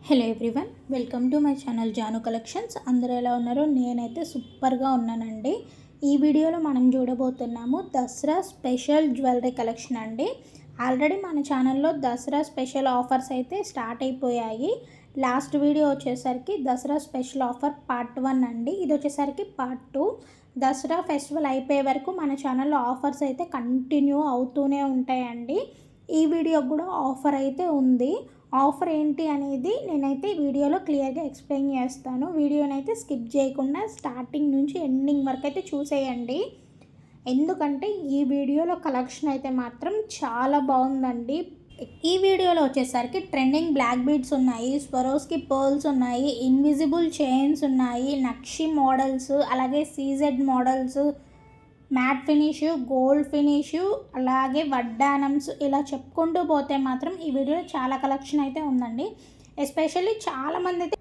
Hello everyone, welcome to my channel Janu collections. అందరూ ఎలా ఉన్నారో? నేనైతే సూపర్గా ఉన్నానండి. ఈ వీడియోలో మనం చూడబోతున్నాము దసరా స్పెషల్ జ్యువెలరీ కలెక్షన్ అండి. ఆల్రెడీ మన ఛానల్లో దసరా స్పెషల్ ఆఫర్స్ అయితే స్టార్ట్ అయిపోయాయి. లాస్ట్ వీడియో వచ్చేసరికి దసరా స్పెషల్ ఆఫర్ పార్ట్ 1 అండి. ఇది వచ్చేసరికి పార్ట్ 2. దసరా ఫెస్టివల్ అయిపోయే వరకు మన ఛానల్లో ఆఫర్స్ అయితే కంటిన్యూ అవుతూనే ఉంటాయండి. ఈ వీడియోకి కూడా ఆఫర్ అయితే ఉంది. ఆఫర్ ఏంటి అనేది నేనైతే వీడియోలో క్లియర్గా ఎక్స్ప్లెయిన్ చేస్తాను. వీడియోనైతే స్కిప్ చేయకుండా స్టార్టింగ్ నుంచి ఎండింగ్ వరకు అయితే చూసేయండి. ఎందుకంటే ఈ వీడియోలో కలెక్షన్ అయితే మాత్రం చాలా బాగుందండి. ఈ వీడియోలో వచ్చేసరికి ట్రెండింగ్ బ్లాక్ బీడ్స్ ఉన్నాయి, స్వరోస్కి పర్ల్స్ ఉన్నాయి, ఇన్విజిబుల్ చైన్స్ ఉన్నాయి, నక్షి మోడల్స్, అలాగే CZ models, matte finish, gold finish, అలాగే వడ్డానమ్స్, ఇలా చెప్పుకుంటూ పోతే మాత్రం ఈ వీడియోలో చాలా కలెక్షన్ అయితే ఉందండి. ఎస్పెషల్లీ చాలామంది అయితే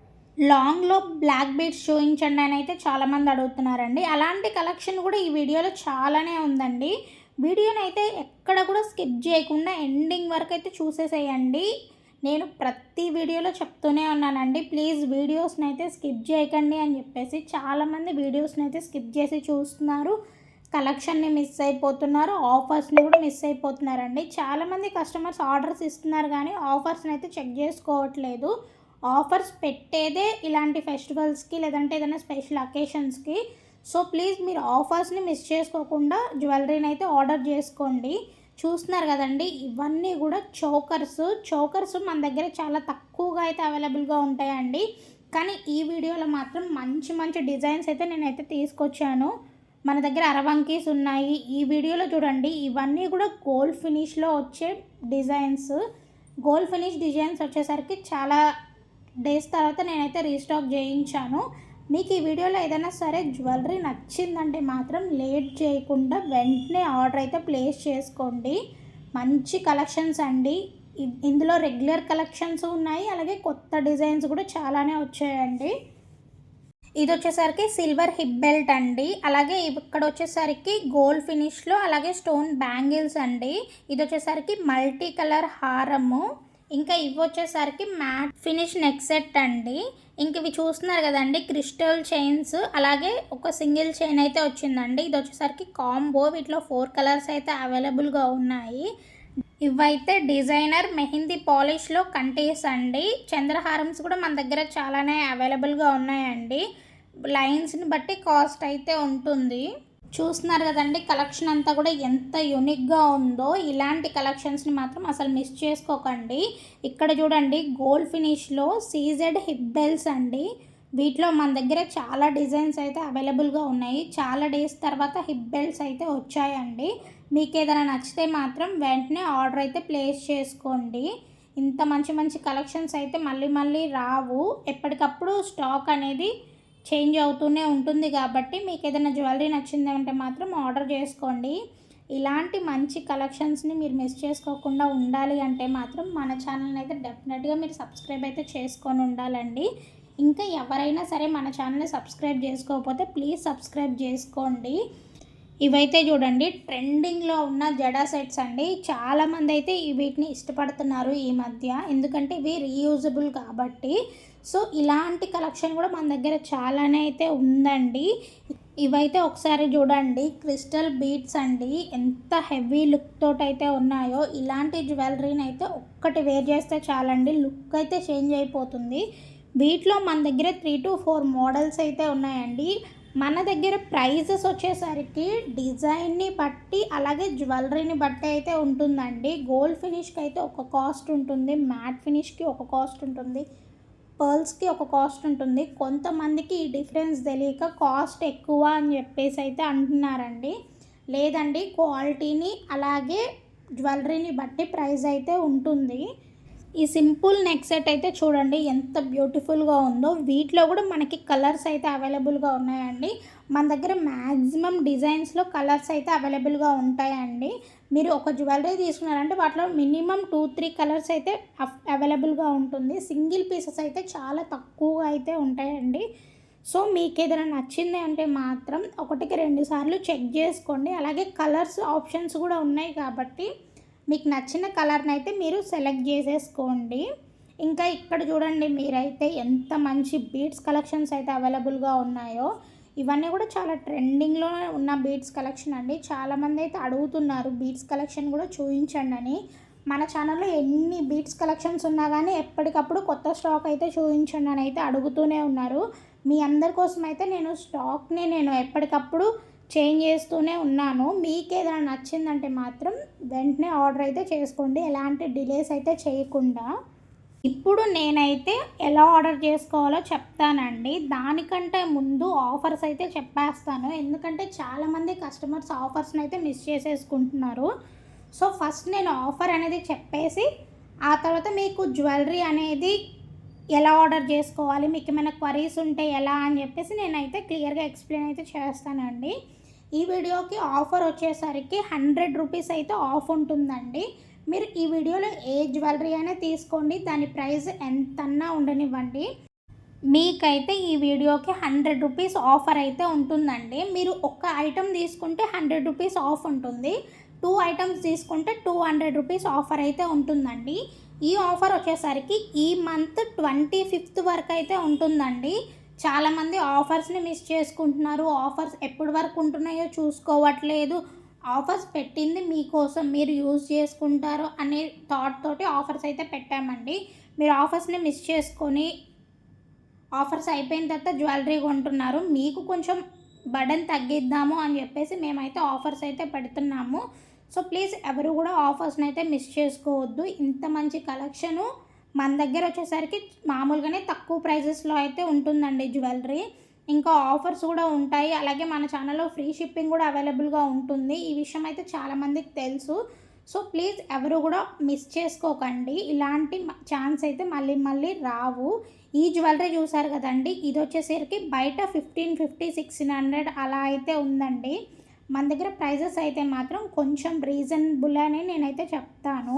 లాంగ్లో బ్లాక్ బీడ్స్ చూపించండి అని అయితే చాలామంది అడుగుతున్నారండి. అలాంటి కలెక్షన్ కూడా ఈ వీడియోలో చాలానే ఉందండి. వీడియోని అయితే ఎక్కడ కూడా స్కిప్ చేయకుండా ఎండింగ్ వరకు అయితే చూసేసేయండి. నేను ప్రతి వీడియోలో చెప్తూనే ఉన్నానండి, ప్లీజ్ వీడియోస్ని అయితే స్కిప్ చేయకండి అని చెప్పేసి. చాలామంది వీడియోస్ని అయితే స్కిప్ చేసి చూస్తున్నారు, కలెక్షన్ని మిస్ అయిపోతున్నారు, ఆఫర్స్ని కూడా మిస్ అయిపోతున్నారండి. చాలామంది కస్టమర్స్ ఆర్డర్స్ ఇస్తున్నారు కానీ ఆఫర్స్ని అయితే చెక్ చేసుకోవట్లేదు. ఆఫర్స్ పెట్టేదే ఇలాంటి ఫెస్టివల్స్కి లేదంటే ఏదైనా స్పెషల్ అకేషన్స్కి. సో ప్లీజ్ మీరు ఆఫర్స్ని మిస్ చేసుకోకుండా జ్యువెలరీని అయితే ఆర్డర్ చేసుకోండి. చూస్తున్నారు కదండి, ఇవన్నీ కూడా చోకర్స్ మన దగ్గర చాలా తక్కువగా అయితే అవైలబుల్గా ఉంటాయండి. కానీ ఈ వీడియోలో మాత్రం మంచి మంచి డిజైన్స్ అయితే నేనైతే తీసుకొచ్చాను. మన దగ్గర అరవంకీస్ ఉన్నాయి. ఈ వీడియోలో చూడండి, ఇవన్నీ కూడా గోల్డ్ ఫినిష్లో వచ్చే డిజైన్స్. గోల్డ్ ఫినిష్ డిజైన్స్ వచ్చేసరికి చాలా డేస్ తర్వాత నేనైతే రీస్టాక్ చేయించాను. మీకు ఈ వీడియోలో ఏదైనా సరే జ్యువెలరీ నచ్చిందంటే మాత్రం లేట్ చేయకుండా వెంటనే ఆర్డర్ అయితే ప్లేస్ చేసుకోండి. మంచి కలెక్షన్స్ అండి. ఇందులో రెగ్యులర్ కలెక్షన్స్ ఉన్నాయి, అలాగే కొత్త డిజైన్స్ కూడా చాలానే వచ్చాయండి. ఇది వచ్చేసరికి సిల్వర్ హిప్ బెల్ట్ అండి. అలాగే ఇక్కడ వచ్చేసరికి గోల్డ్ ఫినిష్లో అలాగే స్టోన్ బ్యాంగిల్స్ అండి. ఇది వచ్చేసరికి మల్టీ కలర్ హారము. ఇంకా ఇవి వచ్చేసరికి మ్యాట్ ఫినిష్ నెక్ సెట్ అండి. ఇంక ఇవి చూస్తున్నారు కదండి, క్రిస్టల్ చైన్స్, అలాగే ఒక సింగిల్ చైన్ అయితే వచ్చిందండి. ఇది వచ్చేసరికి కాంబో. వీటిలో 4 కలర్స్ అయితే అవైలబుల్గా ఉన్నాయి. ఇవైతే డిజైనర్ మెహందీ పాలిష్లో కంటీస్ అండి. చంద్రహారమ్స్ కూడా మన దగ్గర చాలానే అవైలబుల్గా ఉన్నాయండి. లైన్స్ని బట్టి కాస్ట్ అయితే ఉంటుంది. చూస్తున్నారు కదండి, కలెక్షన్ అంతా కూడా ఎంత యూనిక్గా ఉందో. ఇలాంటి కలెక్షన్స్ని మాత్రం అసలు మిస్ చేసుకోకండి. ఇక్కడ చూడండి, గోల్డ్ ఫినిష్లో సీజెడ్ హిప్ బెల్స్ అండి. వీటిలో మన దగ్గర చాలా డిజైన్స్ అయితే అవైలబుల్గా ఉన్నాయి. చాలా డేస్ తర్వాత హిప్ బెల్ట్స్ అయితే వచ్చాయండి. మీకు ఏదైనా నచ్చితే మాత్రం వెంటనే ఆర్డర్ అయితే ప్లేస్ చేసుకోండి. ఇంత మంచి మంచి కలెక్షన్స్ అయితే మళ్ళీ మళ్ళీ రావు. ఎప్పటికప్పుడు స్టాక్ అనేది చేంజ్ అవుతూనే ఉంటుంది. కాబట్టి మీకు ఏదైనా జ్యువెలరీ నచ్చిందంటే మాత్రం ఆర్డర్ చేసుకోండి. ఇలాంటి మంచి కలెక్షన్స్ని మీరు మిస్ చేసుకోకుండా ఉండాలి అంటే మాత్రం మన ఛానల్ని అయితే డెఫినెట్గా మీరు సబ్స్క్రైబ్ అయితే చేసుకొని ఉండాలండి. ఇంకా ఎవరైనా సరే మన ఛానల్ని సబ్స్క్రైబ్ చేసుకోకపోతే ప్లీజ్ సబ్స్క్రైబ్ చేసుకోండి. ఇవైతే చూడండి, ట్రెండింగ్లో ఉన్న జడా సెట్స్ అండి. చాలామంది అయితే వీటిని ఇష్టపడుతున్నారు ఈ మధ్య, ఎందుకంటే ఇవి రీయూజబుల్ కాబట్టి. సో ఇలాంటి కలెక్షన్ కూడా మన దగ్గర చాలానే అయితే ఉందండి. ఇవైతే ఒకసారి చూడండి, క్రిస్టల్ బీడ్స్ అండి. ఎంత హెవీ లుక్ తోటి అయితే ఉన్నాయో. ఇలాంటి జ్యువెలరీని అయితే ఒక్కటి వేర్ చేస్తే చాలండి, లుక్ అయితే చేంజ్ అయిపోతుంది. వీటిలో మన దగ్గర 3 to 4 మోడల్స్ అయితే ఉన్నాయండి. మన దగ్గర ప్రైజెస్ వచ్చేసరికి డిజైన్ని బట్టి అలాగే జ్యువెలరీని బట్టి అయితే ఉంటుందండి. గోల్డ్ ఫినిష్కి అయితే ఒక కాస్ట్ ఉంటుంది, మ్యాట్ ఫినిష్కి ఒక కాస్ట్ ఉంటుంది, పర్ల్స్కి ఒక కాస్ట్ ఉంటుంది. కొంతమందికి ఈ డిఫరెన్స్ తెలియక కాస్ట్ ఎక్కువ అని చెప్పేసి అయితే అంటున్నారండి. లేదండి, క్వాలిటీని అలాగే జ్యువెలరీని బట్టి ప్రైస్ అయితే ఉంటుంది. ఈ సింపుల్ నెక్ సెట్ అయితే చూడండి ఎంత బ్యూటిఫుల్గా ఉందో. వీటిలో కూడా మనకి కలర్స్ అయితే అవైలబుల్గా ఉన్నాయండి. మన దగ్గర మ్యాక్సిమం డిజైన్స్లో కలర్స్ అయితే అవైలబుల్గా ఉంటాయండి. మీరు ఒక జ్యువెలరీ తీసుకున్నారంటే వాటిలో మినిమం 2-3 కలర్స్ అయితే అవైలబుల్గా ఉంటుంది. సింగిల్ పీసెస్ అయితే చాలా తక్కువగా అయితే ఉంటాయండి. సో మీకు ఏదైనా నచ్చింది అంటే మాత్రం 1-2 సార్లు చెక్ చేసుకోండి. అలాగే కలర్స్ ఆప్షన్స్ కూడా ఉన్నాయి కాబట్టి మీకు నచ్చిన కలర్ని అయితే మీరు సెలెక్ట్ చేసేసుకోండి. ఇంకా ఇక్కడ చూడండి మీరైతే ఎంత మంచి బీడ్స్ కలెక్షన్స్ అయితే అవైలబుల్గా ఉన్నాయో. ఇవన్నీ కూడా చాలా ట్రెండింగ్లో ఉన్న బీడ్స్ కలెక్షన్ అండి. చాలామంది అయితే అడుగుతున్నారు బీడ్స్ కలెక్షన్ కూడా చూపించండి అని. మన ఛానల్లో ఎన్ని బీడ్స్ కలెక్షన్స్ ఉన్నా కానీ ఎప్పటికప్పుడు కొత్త స్టాక్ అయితే చూపించండి అని అయితే అడుగుతూనే ఉన్నారు. మీ అందరి కోసం అయితే నేను స్టాక్ని ఎప్పటికప్పుడు చేంజ్ చేస్తూనే ఉన్నాను. మీకు ఏదైనా నచ్చిందంటే మాత్రం వెంటనే ఆర్డర్ అయితే చేసుకోండి, ఎలాంటి డిలేస్ అయితే చేయకుండా. ఇప్పుడు నేనైతే ఎలా ఆర్డర్ చేసుకోవాలో చెప్తానండి. దానికంటే ముందు ఆఫర్స్ అయితే చెప్పేస్తాను, ఎందుకంటే చాలామంది కస్టమర్స్ ఆఫర్స్ని అయితే మిస్ చేసేసుకుంటున్నారు. సో ఫస్ట్ నేను ఆఫర్ అనేది చెప్పేసి ఆ తర్వాత మీకు జ్యువెలరీ అనేది ఎలా ఆర్డర్ చేసుకోవాలి, మీకు ఏమైనా క్వరీస్ ఉంటే ఎలా అని చెప్పేసి నేనైతే క్లియర్గా ఎక్స్ప్లెయిన్ అయితే చేస్తానండి. ఈ వీడియోకి ఆఫర్ వచ్చేసరికి 100 రూపీస్ అయితే ఆఫ్ ఉంటుందండి. మీరు ఈ వీడియోలో ఏ జ్యువెలరీ అయినా తీసుకోండి, దాని ప్రైస్ ఎంతన్నా ఉండనివ్వండి, మీకైతే ఈ వీడియోకి 100 రూపీస్ ఆఫర్ అయితే ఉంటుందండి. మీరు ఒక్క ఐటెం తీసుకుంటే 100 రూపీస్ ఆఫ్ ఉంటుంది, 2 ఐటమ్స్ తీసుకుంటే 200 రూపీస్ ఆఫర్ అయితే ఉంటుందండి. ఈ ఆఫర్ వచ్చేసరికి ఈ మంత్ 25th వరకు అయితే ఉంటుందండి. చాలామంది ఆఫర్స్ని మిస్ చేసుకుంటున్నారు, ఆఫర్స్ ఎప్పటి వరకు ఉంటున్నాయో చూసుకోవట్లేదు. ఆఫర్స్ పెట్టింది మీకోసం, మీరు యూజ్ చేసుకుంటారు అనే థాట్ తోటి ఆఫర్స్ అయితే పెట్టామండి. మీరు ఆఫర్స్ని మిస్ చేసుకొని ఆఫర్స్ అయిపోయిన తర్వాత జ్యువెలరీ కొంటున్నారు, మీకు కొంచెం బర్డెన్ తగ్గిద్దాము అని చెప్పేసి మేమైతే ఆఫర్స్ అయితే పెడుతున్నాము. సో ప్లీజ్ ఎవరు కూడా ఆఫర్స్ని అయితే మిస్ చేసుకోవద్దు. ఇంత మంచి కలెక్షను మన దగ్గర వచ్చేసరికి మామూలుగానే తక్కువ ప్రైజెస్లో అయితే ఉంటుందండి జ్యువెలరీ. ఇంకా ఆఫర్స్ కూడా ఉంటాయి, అలాగే మన ఛానల్లో ఫ్రీ షిప్పింగ్ కూడా అవైలబుల్గా ఉంటుంది. ఈ విషయం అయితే చాలామందికి తెలుసు. సో ప్లీజ్ ఎవరు కూడా మిస్ చేసుకోకండి, ఇలాంటి ఛాన్స్ అయితే మళ్ళీ మళ్ళీ రావు. ఈ జ్యువెలరీ చూసారు కదండి, ఇది వచ్చేసరికి బయట 1550, 1600 అలా అయితే ఉందండి. మన దగ్గర ప్రైజెస్ అయితే మాత్రం కొంచెం రీజనబుల్ అని నేనైతే చెప్తాను.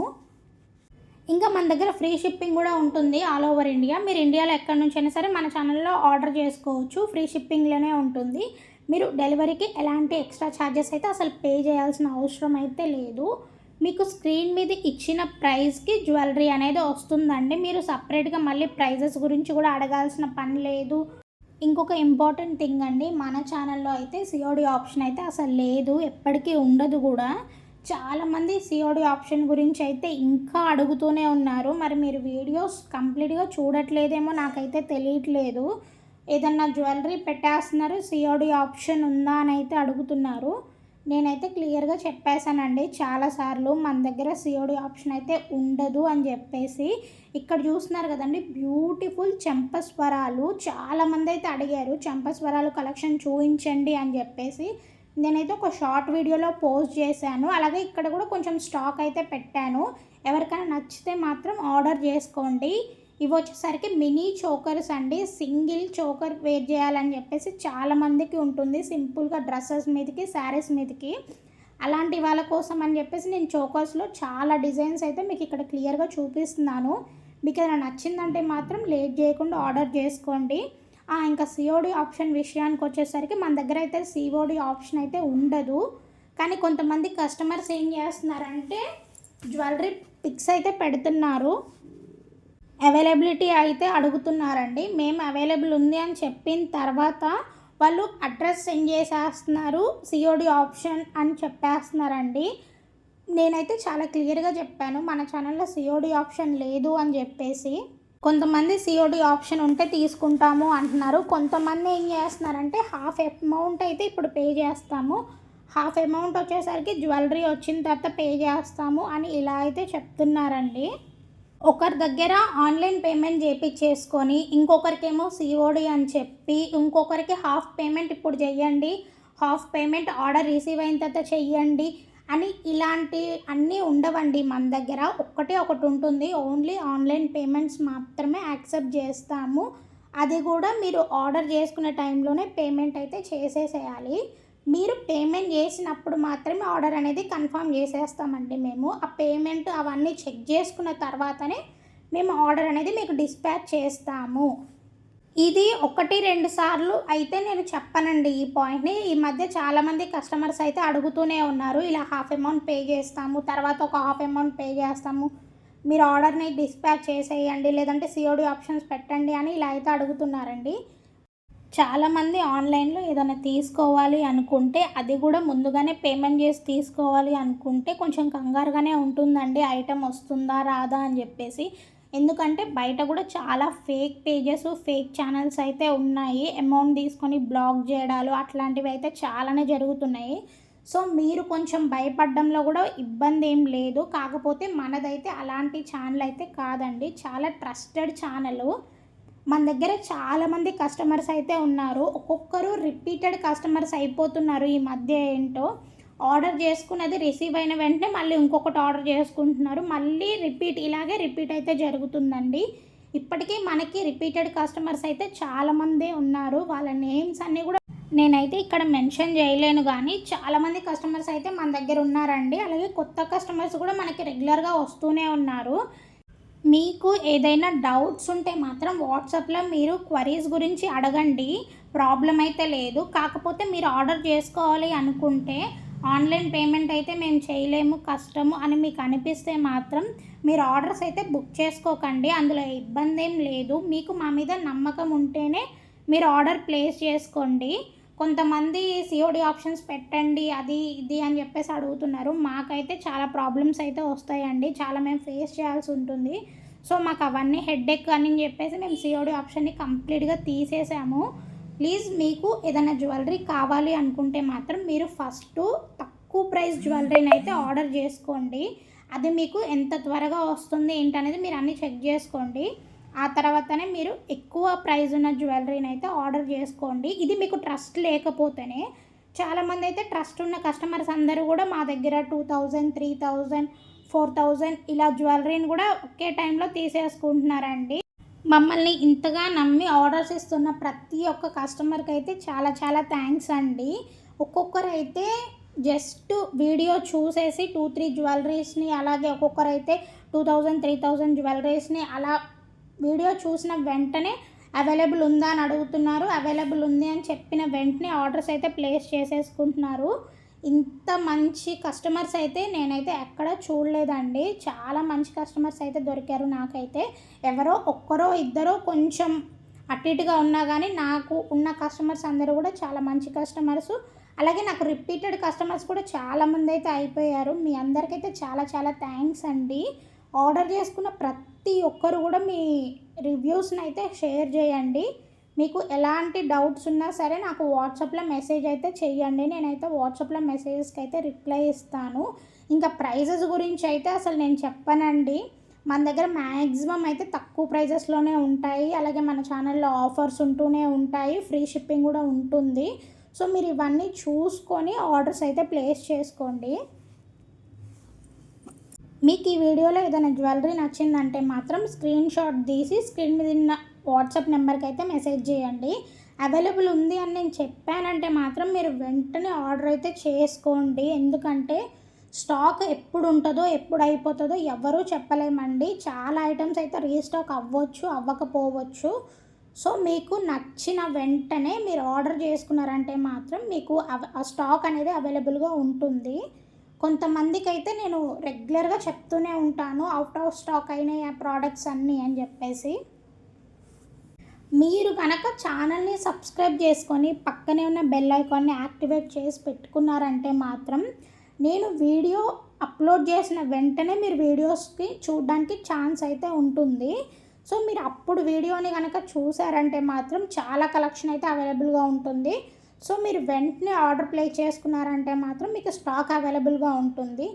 ఇంకా మన దగ్గర ఫ్రీ షిప్పింగ్ కూడా ఉంటుంది ఆల్ ఓవర్ ఇండియా. మీరు ఇండియాలో ఎక్కడి నుంచి అయినా సరే మన ఛానల్లో ఆర్డర్ చేసుకోవచ్చు, ఫ్రీ షిప్పింగ్లోనే ఉంటుంది. మీరు డెలివరీకి ఎలాంటి ఎక్స్ట్రా ఛార్జెస్ అయితే అసలు పే చేయాల్సిన అవసరం అయితే లేదు. మీకు స్క్రీన్ మీద ఇచ్చిన ప్రైస్కి జ్యువెలరీ అనేది వస్తుందండి. మీరు సపరేట్గా మళ్ళీ ప్రైజెస్ గురించి కూడా అడగాల్సిన పని లేదు. ఇంకొక ఇంపార్టెంట్ థింగ్ అండి, మన ఛానల్లో అయితే సిఓడి ఆప్షన్ అయితే అసలు లేదు, ఎప్పటికీ ఉండదు కూడా. చాలామంది సిఓడి ఆప్షన్ గురించి అయితే ఇంకా అడుగుతూనే ఉన్నారు. మరి మీరు వీడియోస్ కంప్లీట్గా చూడట్లేదేమో నాకైతే తెలియట్లేదు. ఏదన్నా జ్యువెలరీ పెట్టేస్తున్నారు, సిఓడి ఆప్షన్ ఉందా అని అయితే అడుగుతున్నారు. నేనైతే క్లియర్గా చెప్పేశానండి చాలాసార్లు, మన దగ్గర సిఓడి ఆప్షన్ అయితే ఉండదు అని చెప్పేసి. ఇక్కడ చూస్తున్నారు కదండి బ్యూటిఫుల్ చెంపస్వరాలు, చాలామంది అయితే అడిగారు చెంపస్వరాలు కలెక్షన్ చూపించండి అని చెప్పేసి. నేనైతే ఒక షార్ట్ వీడియోలో పోస్ట్ చేశాను, అలాగే ఇక్కడ కూడా కొంచెం స్టాక్ అయితే పెట్టాను. ఎవరికైనా నచ్చితే మాత్రం ఆర్డర్ చేసుకోండి. ఇవి వచ్చేసరికి మినీ చోకర్స్ అండి, సింగిల్ చోకర్ వేర్ చేయాలని చెప్పేసి చాలామందికి ఉంటుంది, సింపుల్గా డ్రెస్సెస్ మీదకి, శారీస్ మీదకి. అలాంటి వాళ్ళ కోసం అని చెప్పేసి నేను చోకర్స్లో చాలా డిజైన్స్ అయితే మీకు ఇక్కడ క్లియర్గా చూపిస్తున్నాను. మీకు ఏదైనా నచ్చిందంటే మాత్రం లేట్ చేయకుండా ఆర్డర్ చేసుకోండి. ఇంకా సిఓడి ఆప్షన్ విషయానికి వచ్చేసరికి మన దగ్గర అయితే సిఓడి ఆప్షన్ అయితే ఉండదు. కానీ కొంతమంది కస్టమర్స్ ఏం చేస్తున్నారంటే జ్యువెలరీ పిక్స్ అయితే పెడుతున్నారు, అవైలబిలిటీ అయితే అడుగుతున్నారండి. మేము అవైలబుల్ ఉంది అని చెప్పిన తర్వాత వాళ్ళు అడ్రస్ సెండ్ చేసేస్తున్నారు, సిఓడి ఆప్షన్ అని చెప్పేస్తున్నారండి. నేనైతే చాలా క్లియర్గా చెప్పాను మన ఛానల్లో సిఓడి ఆప్షన్ లేదు అని చెప్పేసి. కొంతమంది సిఓడి ఆప్షన్ ఉంటే తీసుకుంటాము అంటున్నారు, కొంతమంది ఏం చేస్తున్నారంటే హాఫ్ అమౌంట్ అయితే ఇప్పుడు పే చేస్తాము, హాఫ్ అమౌంట్ వచ్చేసరికి జ్యువెలరీ వచ్చిన తర్వాత పే చేస్తాము అని ఇలా అయితే చెప్తున్నారండి. ఒకరి దగ్గర ఆన్లైన్ పేమెంట్ చేయించేసుకొని ఇంకొకరికేమో సిఓడి అని చెప్పి, ఇంకొకరికి హాఫ్ పేమెంట్ ఇప్పుడు చెయ్యండి, హాఫ్ పేమెంట్ ఆర్డర్ రిసీవ్ అయిన తర్వాత చెయ్యండి అని ఇలాంటి అన్నీ ఉండవండి. మన దగ్గర ఒకటి ఉంటుంది, ఓన్లీ ఆన్లైన్ పేమెంట్స్ మాత్రమే యాక్సెప్ట్ చేస్తాము. అది కూడా మీరు ఆర్డర్ చేసుకునే టైంలోనే పేమెంట్ అయితే చేసేసేయాలి. మీరు పేమెంట్ చేసినప్పుడు మాత్రమే ఆర్డర్ అనేది కన్ఫర్మ్ చేసేస్తామండి మేము. ఆ పేమెంట్ అవన్నీ చెక్ చేసుకున్న తర్వాతనే మేము ఆర్డర్ అనేది మీకు డిస్పాచ్ చేస్తాము. ఇది 1-2 సార్లు అయితే నేను చెప్పనండి ఈ పాయింట్ని. ఈ మధ్య చాలామంది కస్టమర్స్ అయితే అడుగుతూనే ఉన్నారు, ఇలా హాఫ్ అమౌంట్ పే చేస్తాము, తర్వాత ఒక హాఫ్ అమౌంట్ పే చేస్తాము. మీరు ఆర్డర్ని డిస్పాచ్ చేసేయండి, లేదంటే సిఓడి ఆప్షన్స్ పెట్టండి అని ఇలా అయితే అడుగుతున్నారండి. చాలామంది ఆన్లైన్లో ఏదైనా తీసుకోవాలి అనుకుంటే అది కూడా ముందుగానే పేమెంట్ చేసి తీసుకోవాలి అనుకుంటే కొంచెం కంగారుగానే ఉంటుందండి, ఐటెం వస్తుందా రాదా అని చెప్పేసి. ఎందుకంటే బయట కూడా చాలా ఫేక్ పేజెస్, ఫేక్ ఛానల్స్ అయితే ఉన్నాయి. అమౌంట్ తీసుకొని బ్లాక్ చేయడాలు అట్లాంటివి అయితే చాలానే జరుగుతున్నాయి. సో మీరు కొంచెం భయపడడంలో కూడా ఇబ్బంది ఏం లేదు. కాకపోతే మనదైతే అలాంటి ఛానల్ అయితే కాదండి, చాలా ట్రస్టెడ్ ఛానల్. మన దగ్గర చాలామంది కస్టమర్స్ అయితే ఉన్నారు. ఒక్కొక్కరు రిపీటెడ్ కస్టమర్స్ అయిపోతున్నారు ఈ మధ్య. ఏంటో ఆర్డర్ చేసుకున్నది రిసీవ్ అయిన వెంటనే మళ్ళీ ఇంకొకటి ఆర్డర్ చేసుకుంటున్నారు, మళ్ళీ ఇలాగే రిపీట్ అయితే జరుగుతుందండి. ఇప్పటికీ మనకి రిపీటెడ్ కస్టమర్స్ అయితే చాలామందే ఉన్నారు. వాళ్ళ నేమ్స్ అన్నీ కూడా నేనైతే ఇక్కడ మెన్షన్ చేయలేను, కానీ చాలామంది కస్టమర్స్ అయితే మన దగ్గర ఉన్నారండి. అలాగే కొత్త కస్టమర్స్ కూడా మనకి రెగ్యులర్గా వస్తూనే ఉన్నారు. మీకు ఏదైనా డౌట్స్ ఉంటే మాత్రం వాట్సాప్లో మీరు క్వరీస్ గురించి అడగండి, ప్రాబ్లం అయితే లేదు. కాకపోతే మీరు ఆర్డర్ చేసుకోవాలి అనుకుంటే ఆన్లైన్ పేమెంట్ అయితే మేము చేయలేము, కష్టము అని మీకు అనిపిస్తే మాత్రం మీరు ఆర్డర్స్ అయితే బుక్ చేసుకోకండి, అందులో ఇబ్బంది ఏం లేదు. మీకు మా మీద నమ్మకం ఉంటేనే మీరు ఆర్డర్ ప్లేస్ చేసుకోండి. కొంతమంది సిఓడి ఆప్షన్స్ పెట్టండి అది ఇది అని చెప్పేసి అడుగుతున్నారు. మాకైతే చాలా ప్రాబ్లమ్స్ అయితే వస్తాయండి, చాలా మేము ఫేస్ చేయాల్సి ఉంటుంది. సో మాకు అవన్నీ హెడ్ఏక్ అని చెప్పేసి మేము సిఓడి ఆప్షన్ని కంప్లీట్గా తీసేసాము. ప్లీజ్ మీకు ఏదైనా జ్యువెలరీ కావాలి అనుకుంటే మాత్రం మీరు ఫస్ట్ తక్కువ ప్రైస్ జ్యువెలరీని అయితే ఆర్డర్ చేసుకోండి. అది మీకు ఎంత త్వరగా వస్తుంది ఏంటనేది మీరు అన్నీ చెక్ చేసుకోండి. ఆ తర్వాతనే మీరు ఎక్కువ ప్రైజ్ ఉన్న జ్యువెలరీని అయితే ఆర్డర్ చేసుకోండి. ఇది మీకు ట్రస్ట్ లేకపోతేనే. చాలామంది అయితే ట్రస్ట్ ఉన్న కస్టమర్స్ అందరూ కూడా మా దగ్గర 2000, 3000, 4000 ఇలా జ్యువెలరీని కూడా ఒకే టైంలో తీసేసుకుంటున్నారండి. మమ్మల్ని ఇంతగా నమ్మి ఆర్డర్స్ ఇస్తున్న ప్రతి ఒక్క కస్టమర్కి అయితే చాలా చాలా థ్యాంక్స్ అండి. ఒక్కొక్కరు అయితే జస్ట్ వీడియో చూసేసి 2-3 జ్యువెలరీస్ని, అలాగే ఒక్కొక్కరు అయితే 2000, 3000 జ్యువెలరీస్ని అలా వీడియో చూసిన వెంటనే అవైలబుల్ ఉందా అని అడుగుతున్నారు. అవైలబుల్ ఉంది అని చెప్పిన వెంటనే ఆర్డర్స్ అయితే ప్లేస్ చేసేసుకుంటున్నారు. ఇంత మంచి కస్టమర్స్ అయితే నేనైతే ఎక్కడ చూడలేదండి. చాలా మంచి కస్టమర్స్ అయితే దొరికారు నాకైతే. ఎవరో ఒక్కరో ఇద్దరో కొంచెం అటు ఇటుగా ఉన్నా కానీ నాకు ఉన్న కస్టమర్స్ అందరూ కూడా చాలా మంచి కస్టమర్స్. అలాగే నాకు రిపీటెడ్ కస్టమర్స్ కూడా చాలామంది అయితే అయిపోయారు. మీ అందరికైతే చాలా చాలా థ్యాంక్స్ అండి. ఆర్డర్ చేసుకున్న ప్రతి ఒక్కరు కూడా మీ రివ్యూస్ని అయితే షేర్ చేయండి. మీకు ఎలాంటి డౌట్స్ ఉన్నా సరే నాకు వాట్సాప్లో మెసేజ్ అయితే చెయ్యండి. నేనైతే వాట్సాప్లో మెసేజెస్కి అయితే రిప్లై ఇస్తాను. ఇంకా ప్రైజెస్ గురించి అయితే అసలు నేను చెప్పనండి. మన దగ్గర మ్యాక్సిమం అయితే తక్కువ ప్రైజెస్లోనే ఉంటాయి. అలాగే మన ఛానల్లో ఆఫర్స్ ఉంటూనే ఉంటాయి, ఫ్రీ షిప్పింగ్ కూడా ఉంటుంది. సో మీరు ఇవన్నీ చూసుకొని ఆర్డర్స్ అయితే ప్లేస్ చేసుకోండి. మీకు ఈ వీడియోలో ఏదైనా జ్యువెలరీ నచ్చిందంటే మాత్రం స్క్రీన్ షాట్ తీసి స్క్రీన్ మీద ఉన్న వాట్సాప్ నెంబర్కి అయితే మెసేజ్ చేయండి. అవైలబుల్ ఉంది అని నేను చెప్పానంటే మాత్రం మీరు వెంటనే ఆర్డర్ అయితే చేసుకోండి. ఎందుకంటే స్టాక్ ఎప్పుడు ఉంటుందో ఎప్పుడు అయిపోతుందో ఎవరూ చెప్పలేమండి. చాలా ఐటమ్స్ అయితే రీస్టాక్ అవ్వచ్చు, అవ్వకపోవచ్చు. సో మీకు నచ్చిన వెంటనే మీరు ఆర్డర్ చేసుకున్నారంటే మాత్రం మీకు ఆ స్టాక్ అనేది అవైలబుల్గా ఉంటుంది. కొంతమందికి అయితే నేను రెగ్యులర్గా చెప్తూనే ఉంటాను, అవుట్ ఆఫ్ స్టాక్ అయినాయి ఆ ప్రోడక్ట్స్ అన్నీ అని చెప్పేసి. మీరు కనుక ఛానల్ని సబ్స్క్రైబ్ చేసుకొని పక్కనే ఉన్న బెల్ ఐకాన్ని యాక్టివేట్ చేసి పెట్టుకున్నారంటే మాత్రం నేను వీడియో అప్లోడ్ చేసిన వెంటనే మీరు వీడియోస్కి చూడడానికి ఛాన్స్ అయితే ఉంటుంది. సో మీరు అప్పుడు వీడియోని కనుక చూసారంటే మాత్రం చాలా కలెక్షన్ అయితే అవైలబుల్గా ఉంటుంది. సో మీరు వెంటనే ఆర్డర్ ప్లేస్ చేసుకున్నారంటే మాత్రం మీకు స్టాక్ అవైలబుల్గా ఉంటుంది.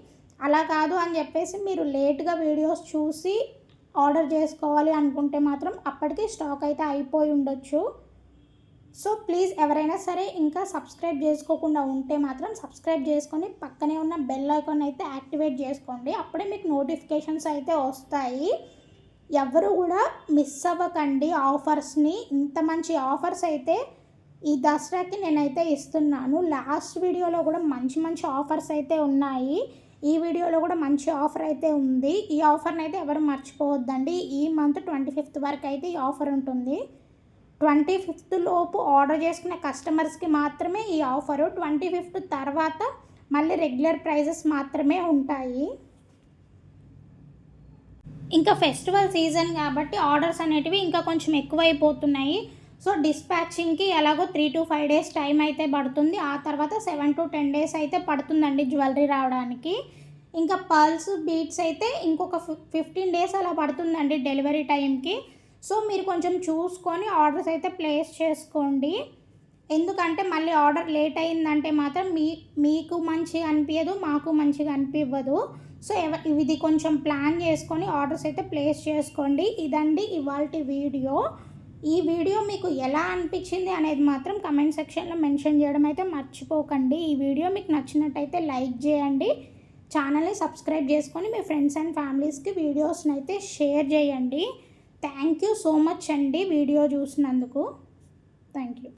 అలా కాదు అని చెప్పేసి మీరు లేట్గా వీడియోస్ చూసి ఆర్డర్ చేసుకోవాలి అనుకుంటే మాత్రం అప్పటికి స్టాక్ అయితే అయిపోయి ఉండొచ్చు. సో ప్లీజ్ ఎవరైనా సరే ఇంకా సబ్స్క్రైబ్ చేసుకోకుండా ఉంటే మాత్రం సబ్స్క్రైబ్ చేసుకొని పక్కనే ఉన్న బెల్ ఐకాన్ అయితే యాక్టివేట్ చేసుకోండి. అప్పుడే మీకు నోటిఫికేషన్స్ అయితే వస్తాయి. ఎవరు కూడా మిస్ అవ్వకండి ఆఫర్స్ని. ఇంత మంచి ఆఫర్స్ అయితే ఈ దసరాకి నేనైతే ఇస్తున్నాను. లాస్ట్ వీడియోలో కూడా మంచి మంచి ఆఫర్స్ అయితే ఉన్నాయి. ఈ వీడియోలో కూడా మంచి ఆఫర్ అయితే ఉంది. ఈ ఆఫర్ని అయితే ఎవరు మర్చిపోవద్దండి. ఈ మంత్ 25th వరకు అయితే ఈ ఆఫర్ ఉంటుంది. 25th లోపు ఆర్డర్ చేసుకునే కస్టమర్స్కి మాత్రమే ఈ ఆఫరు. 25th తర్వాత మళ్ళీ రెగ్యులర్ ప్రైజెస్ మాత్రమే ఉంటాయి. ఇంకా ఫెస్టివల్ సీజన్ కాబట్టి ఆర్డర్స్ అనేటివి ఇంకా కొంచెం ఎక్కువైపోతున్నాయి. సో డిస్పాచింగ్కి ఎలాగో 3 to 5 days టైం అయితే పడుతుంది. ఆ తర్వాత 7 to 10 days అయితే పడుతుందండి జ్యువెలరీ రావడానికి. ఇంకా పర్ల్స్ బీడ్స్ అయితే ఇంకొక 15 days అలా పడుతుందండి డెలివరీ టైంకి. సో మీరు కొంచెం చూసుకొని ఆర్డర్స్ అయితే ప్లేస్ చేసుకోండి. ఎందుకంటే మళ్ళీ ఆర్డర్ లేట్ అయిందంటే మాత్రం మీకు మంచిగా అనిపించదు, మాకు మంచిగా అనిపించదు. సో ఇది కొంచెం ప్లాన్ చేసుకొని ఆర్డర్స్ అయితే ప్లేస్ చేసుకోండి. ఇదండి ఇవాల్టి వీడియో. ఈ వీడియో మీకు ఎలా అనిపించింది అనేది మాత్రం కమెంట్ సెక్షన్లో మెన్షన్ చేయడం అయితే మర్చిపోకండి. ఈ వీడియో మీకు నచ్చినట్టయితే లైక్ చేయండి, ఛానల్ని సబ్స్క్రైబ్ చేసుకొని మీ ఫ్రెండ్స్ అండ్ ఫ్యామిలీస్కి వీడియోస్ని అయితే షేర్ చేయండి. థ్యాంక్ యూ సో మచ్ అండి వీడియో చూసినందుకు. Thank you.